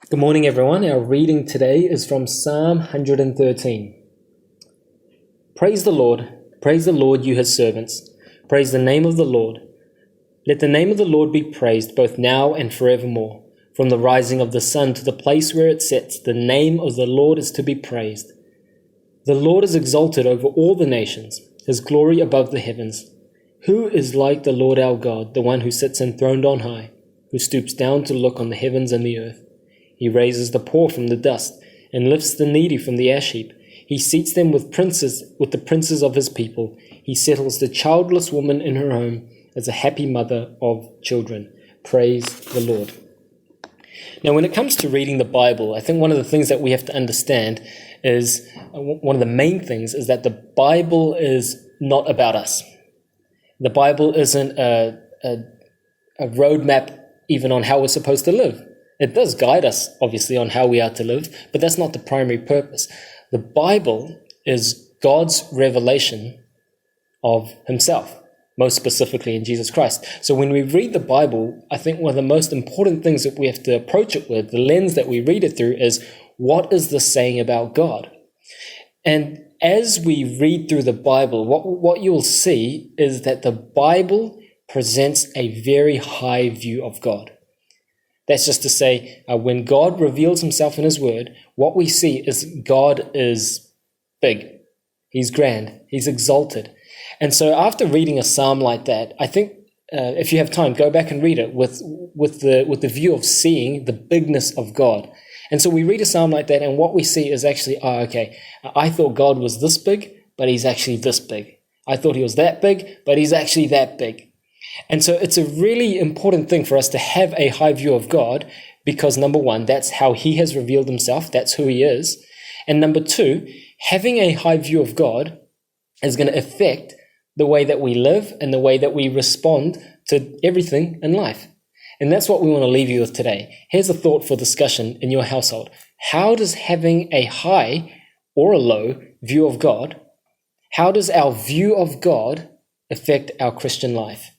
Good morning, everyone. Our reading today is from Psalm 113. Praise the Lord, you his servants. Praise the name of the Lord. Let the name of the Lord be praised, both now and forevermore. From the rising of the sun to the place where it sets, the name of the Lord is to be praised. The Lord is exalted over all the nations, his glory above the heavens. Who is like the Lord our God, the one who sits enthroned on high, who stoops down to look on the heavens and the earth? He raises the poor from the dust and lifts the needy from the ash heap. He seats them with the princes of his people. He settles the childless woman in her home as a happy mother of children. Praise the Lord. Now, when it comes to reading the Bible, I think one of the things that we have to understand is, one of the main things is that the Bible is not about us. The Bible isn't a roadmap even on how we're supposed to live. It does guide us, obviously, on how we are to live, but that's not the primary purpose. The Bible is God's revelation of himself, most specifically in Jesus Christ. So when we read the Bible, I think one of the most important things that we have to approach it with, the lens that we read it through, is what is this saying about God? And as we read through the Bible, what you'll see is that the Bible presents a very high view of God. That's just to say, when God reveals himself in his word, what we see is God is big. He's grand. He's exalted. And so after reading a psalm like that, I think if you have time, go back and read it with the view of seeing the bigness of God. And so we read a psalm like that, and what we see is actually, I thought God was this big, but he's actually this big. I thought he was that big, but he's actually that big. And so it's a really important thing for us to have a high view of God because, number one, that's how he has revealed himself. That's who he is. And number two, having a high view of God is going to affect the way that we live and the way that we respond to everything in life. And that's what we want to leave you with today. Here's a thought for discussion in your household. How does having a high or a low view of God, how does our view of God affect our Christian life?